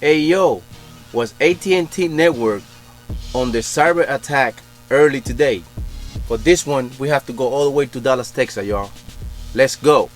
Hey yo, was AT&T network under cyber attack early today? For this one, we have to go all the way to Dallas, Texas, y'all. Let's go.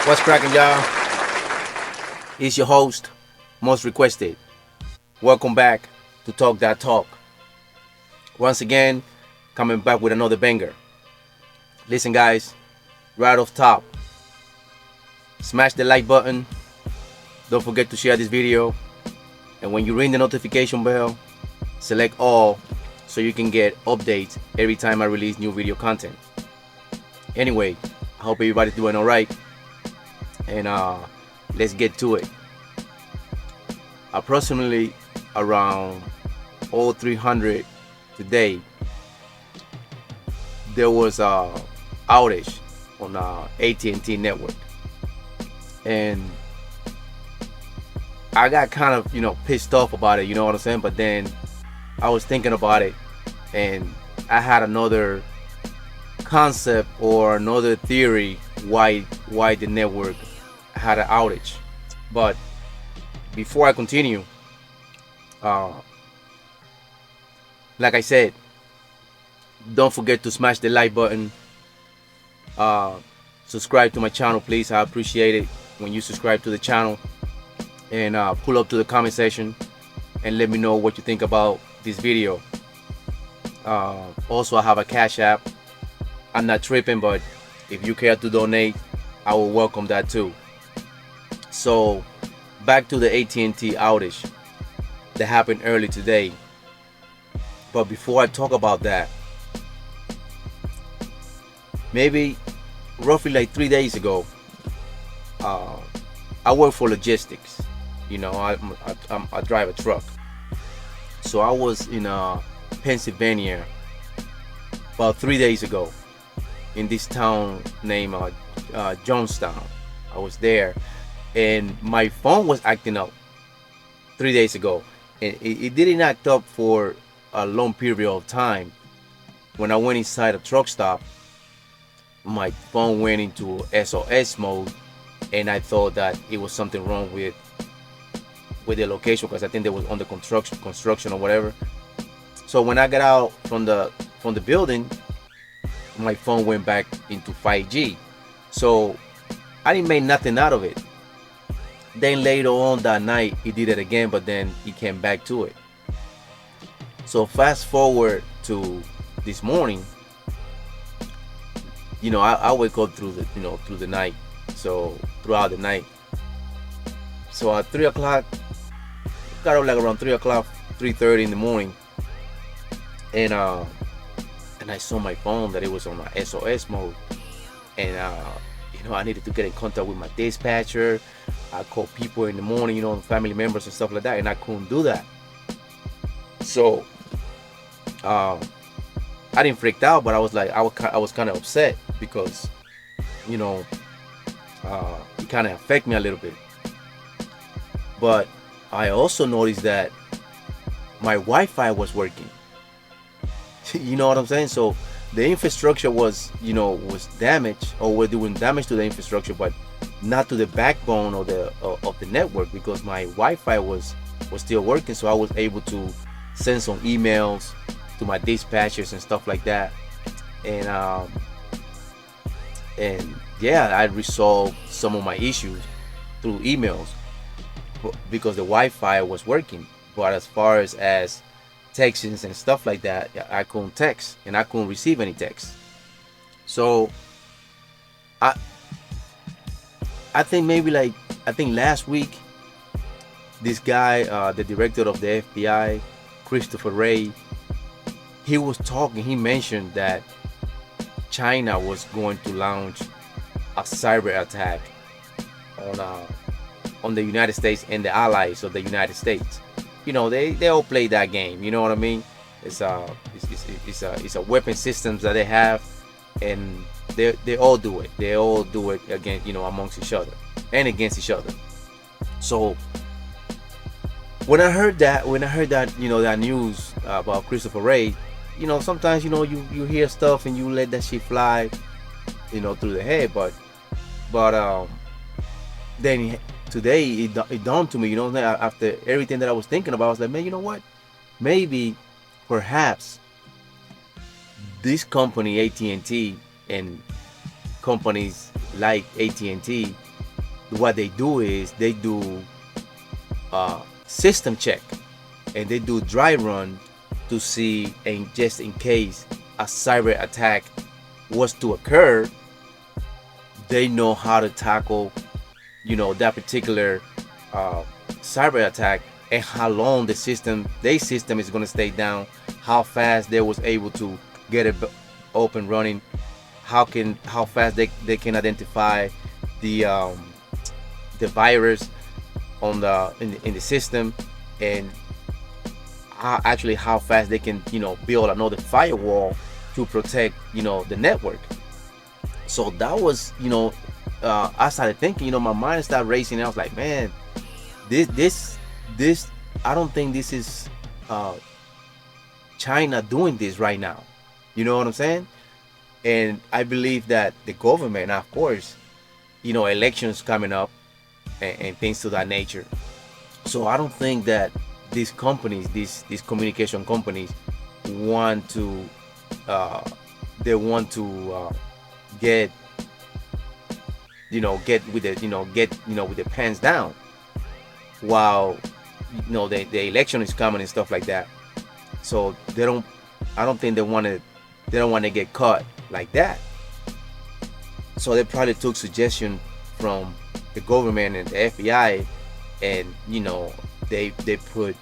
What's cracking, y'all? It's your host, most requested. Welcome back to Talk That Talk. Once again, coming back with another banger. Listen, guys, right off top, smash the like button. Don't forget to share this video. And when you ring the notification bell, select all so you can get updates every time I release new video content. Anyway, I hope everybody's doing all right. And let's get to it. Approximately around 0300 today, there was a outage on AT&T network, and I got kind of pissed off about it. You know what I'm saying? But then I was thinking about it, and I had another concept or another theory why the network had an outage. But before I continue, like I said, don't forget to smash the like button. Subscribe to my channel, please. I appreciate it when you subscribe to the channel, and pull up to the comment section and let me know what you think about this video. Also, I have a Cash App. I'm not tripping, but if you care to donate, I will welcome that too. So back to the AT&T outage that happened early today. But before I talk about that, maybe roughly like 3 days ago, I work for logistics. I drive a truck. So I was in Pennsylvania about 3 days ago in this town named Johnstown. I was there, and my phone was acting up 3 days ago, and it didn't act up for a long period of time. When I went inside a truck stop, my phone went into SOS mode, and I thought that it was something wrong with the location, because I think they was under construction or whatever. So when I got out from the building, my phone went back into 5G. So I didn't make nothing out of it. Then later on that night, he did it again, but then he came back to it. So fast forward to this morning, I wake up through the night. So throughout the night. So at 3 o'clock, got up like around 3 o'clock, 3:30 in the morning, and I saw my phone that it was on my SOS mode, and I needed to get in contact with my dispatcher. I called people in the morning, family members and stuff like that, and I couldn't do that. So I didn't freak out, but I was like, I was kind of upset because it kind of affected me a little bit. But I also noticed that my Wi-Fi was working. You know what I'm saying? So the infrastructure was damaged, or we're doing damage to the infrastructure, but not to the backbone of the network, because my Wi-Fi was still working. So I was able to send some emails to my dispatchers and stuff like that, and yeah, I resolved some of my issues through emails because the Wi-Fi was working. But as far as texts and stuff like that, I couldn't text, and I couldn't receive any text. So I think last week, this guy, the director of the FBI, Christopher Wray, he was talking. He mentioned that China was going to launch a cyber attack on the United States and the allies of the United States. They all play that game. You know what I mean? It's a weapon systems that they have, and they all do it. They all do it against amongst each other and against each other. So when I heard that, that news about Christopher Ray, sometimes, you hear stuff and you let that shit fly, through the head. But then today it dawned to me, after everything that I was thinking about, I was like, man, you know what? Maybe, perhaps, this company AT&T and companies like AT&T, what they do is they do system check, and they do dry run to see, and just in case a cyber attack was to occur, they know how to tackle, that particular cyber attack, and how long their system is going to stay down, how fast they was able to get it up and running, how fast they can identify the virus on in the system, and how fast they can build another firewall to protect the network. So that was, I started thinking, my mind started racing, and I was like, man, this I don't think this is China doing this right now. You know what I'm saying? And I believe that the government, of course, elections coming up, and things to that nature. So I don't think that these companies, these communication companies, want to get with the pens down while the election is coming and stuff like that. So I don't think they want to get caught like that. So they probably took suggestion from the government and the FBI, and they put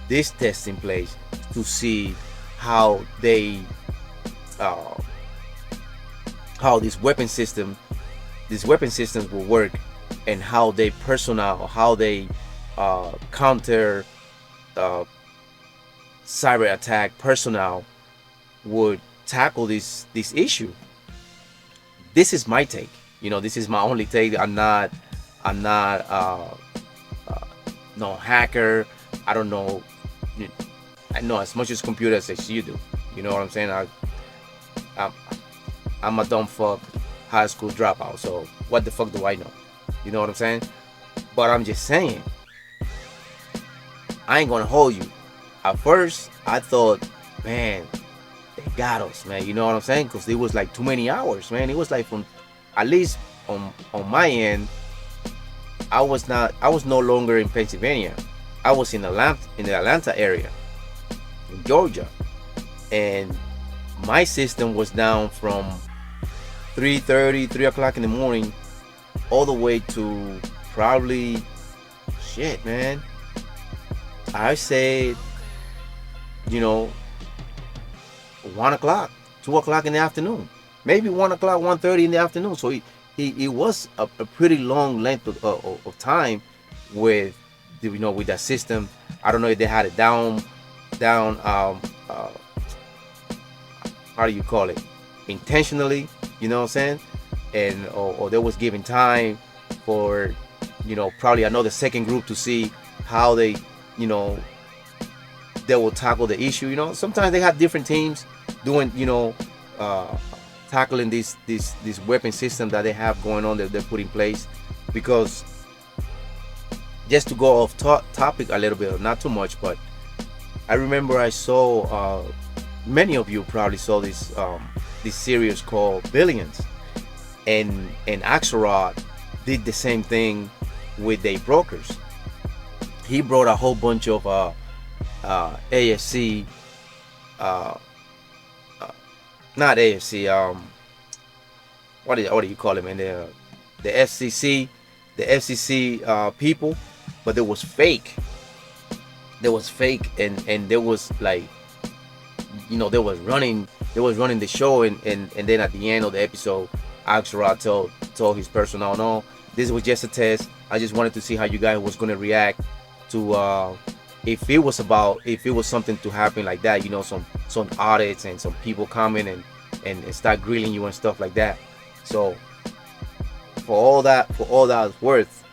this test in place to see how these weapon systems will work, and how they counter cyber attack personnel would tackle this issue. This is my take. This is my only take. I'm not no hacker. I don't know. I know as much as computers as you do. You know what I'm saying? I'm a dumb fuck high school dropout. So what the fuck do I know? You know what I'm saying? But I'm just saying, I ain't gonna hold you. At first, I thought, man, they got us, man. You know what I'm saying? Because it was like too many hours, man. It was like, from, at least on my end, I was no longer in Pennsylvania. I was in the Atlanta area, in Georgia, and my system was down from 3:30, 3 o'clock in the morning, all the way to probably, shit, man, I said, 1 o'clock, 2 o'clock in the afternoon, maybe 1 o'clock, 1:30 in the afternoon. So it was a pretty long length of time with with that system. I don't know if they had it down how do you call it, intentionally, you know what I'm saying, and or they was giving time for probably another second group to see how they will tackle the issue. Sometimes they have different teams doing tackling this weapon system that they have going on, that they put in place. Because, just to go off topic a little bit, not too much, but I remember I saw, many of you probably saw this series called Billions, and Axelrod did the same thing with their brokers. He brought a whole bunch of AFC, not AFC, what do you call it, man? The FCC, people, but there was fake. And there was like, they was running the show, and then at the end of the episode, Axelrod told his personnel, no, this was just a test. I just wanted to see how you guys was gonna react to if it was something to happen like that, some audits and some people coming and start grilling you and stuff like that. So for all that it's worth,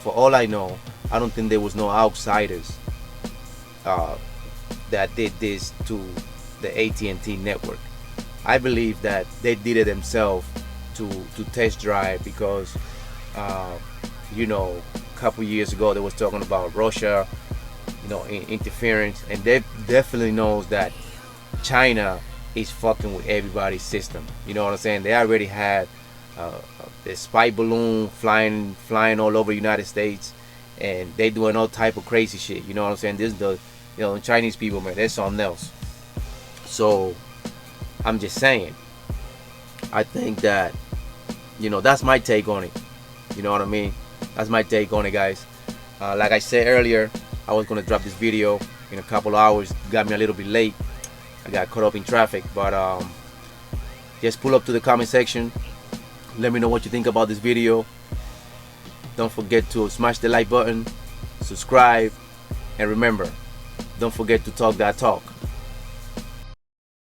for all I know, I don't think there was no outsiders that did this to the AT&T network. I believe that they did it themselves to test drive, because a couple years ago they was talking about Russia, interference, and they definitely knows that China is fucking with everybody's system. You know what I'm saying? They already had the spy balloon flying all over the United States, and they doing all type of crazy shit. You know what I'm saying? This is the Chinese people, man. They're something else. So I'm just saying, I think that that's my take on it. You know what I mean? That's my take on it, guys. Like I said earlier, I was gonna drop this video in a couple of hours. Got me a little bit late. I got caught up in traffic, but just pull up to the comment section. Let me know what you think about this video. Don't forget to smash the like button, subscribe, and remember, don't forget to talk that talk.